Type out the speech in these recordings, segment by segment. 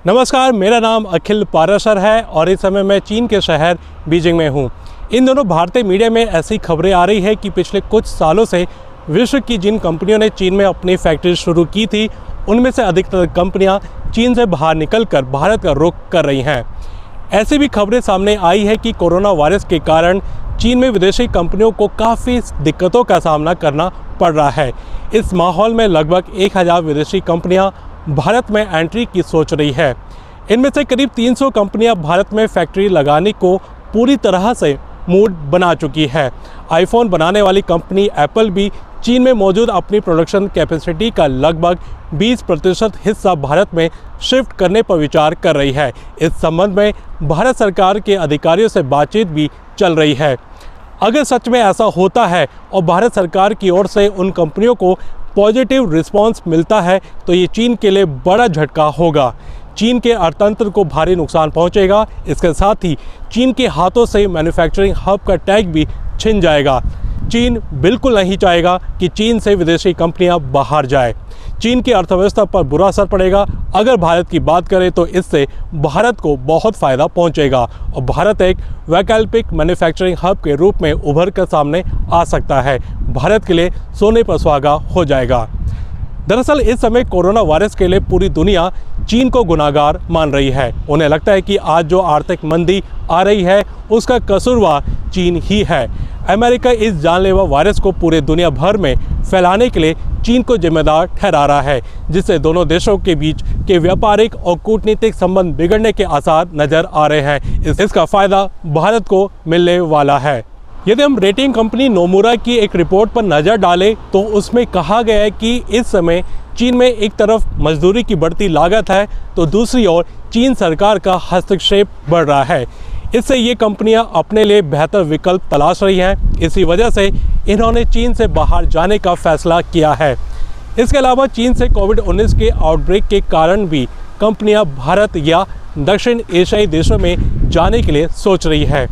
नमस्कार, मेरा नाम अखिल पाराशर है और इस समय मैं चीन के शहर बीजिंग में हूँ। इन दोनों भारतीय मीडिया में ऐसी खबरें आ रही है कि पिछले कुछ सालों से विश्व की जिन कंपनियों ने चीन में अपनी फैक्ट्री शुरू की थी, उनमें से अधिकतर कंपनियां चीन से बाहर निकलकर भारत का रुख कर रही हैं। ऐसी भी खबरें सामने आई है कि कोरोना वायरस के कारण चीन में विदेशी कंपनियों को काफ़ी दिक्कतों का सामना करना पड़ रहा है। इस माहौल में लगभग 1000 विदेशी कंपनियां भारत में एंट्री की सोच रही है। इनमें से करीब 300 कंपनियां भारत में फैक्ट्री लगाने को पूरी तरह से मूड बना चुकी है। आईफोन बनाने वाली कंपनी एप्पल भी चीन में मौजूद अपनी प्रोडक्शन कैपेसिटी का लगभग 20% हिस्सा भारत में शिफ्ट करने पर विचार कर रही है। इस संबंध में भारत सरकार के अधिकारियों से बातचीत भी चल रही है। अगर सच में ऐसा होता है और भारत सरकार की ओर से उन कंपनियों को पॉजिटिव रिस्पांस मिलता है तो ये चीन के लिए बड़ा झटका होगा। चीन के अर्थतंत्र को भारी नुकसान पहुंचेगा। इसके साथ ही चीन के हाथों से मैन्युफैक्चरिंग हब का टैग भी छिन जाएगा। चीन बिल्कुल नहीं चाहेगा कि चीन से विदेशी कंपनियां बाहर जाए। चीन की अर्थव्यवस्था पर बुरा असर पड़ेगा। अगर भारत की बात करें तो इससे भारत को बहुत फ़ायदा पहुंचेगा और भारत एक वैकल्पिक मैन्युफैक्चरिंग हब के रूप में उभर कर सामने आ सकता है। भारत के लिए सोने पर सुहागा हो जाएगा। दरअसल इस समय कोरोना वायरस के लिए पूरी दुनिया चीन को गुनाहगार मान रही है। उन्हें लगता है कि आज जो आर्थिक मंदी आ रही है उसका कसूरवार चीन ही है। अमेरिका इस जानलेवा वायरस को पूरे दुनिया भर में फैलाने के लिए चीन को जिम्मेदार ठहरा रहा है, जिससे दोनों देशों के बीच के व्यापारिक और कूटनीतिक संबंध बिगड़ने के आसार नजर आ रहे हैं। इसका फायदा भारत को मिलने वाला है। यदि हम रेटिंग कंपनी नोमुरा की एक रिपोर्ट पर नज़र डालें तो उसमें कहा गया है कि इस समय चीन में एक तरफ मजदूरी की बढ़ती लागत है तो दूसरी ओर चीन सरकार का हस्तक्षेप बढ़ रहा है। इससे ये कंपनियां अपने लिए बेहतर विकल्प तलाश रही हैं। इसी वजह से इन्होंने चीन से बाहर जाने का फैसला किया है। इसके अलावा चीन से कोविड-19 के आउटब्रेक के कारण भी कंपनियां भारत या दक्षिण एशियाई देशों में जाने के लिए सोच रही है।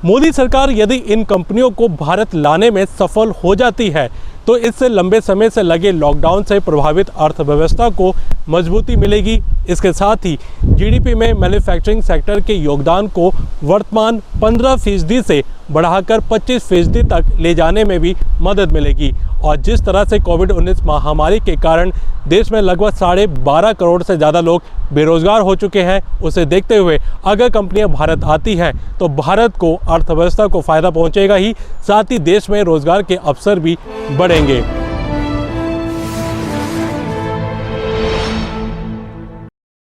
मोदी सरकार यदि इन कंपनियों को भारत लाने में सफल हो जाती है तो इससे लंबे समय से लगे लॉकडाउन से प्रभावित अर्थव्यवस्था को मजबूती मिलेगी। इसके साथ ही जीडीपी में मैन्युफैक्चरिंग सेक्टर के योगदान को वर्तमान 15% से बढ़ाकर 25% तक ले जाने में भी मदद मिलेगी। और जिस तरह से कोविड-19 महामारी के कारण देश में लगभग 12.5 करोड़ से ज़्यादा लोग बेरोजगार हो चुके हैं, उसे देखते हुए अगर कंपनियां भारत आती हैं तो भारत को अर्थव्यवस्था को फ़ायदा पहुंचेगा ही, साथ ही देश में रोजगार के अवसर भी बढ़ेंगे।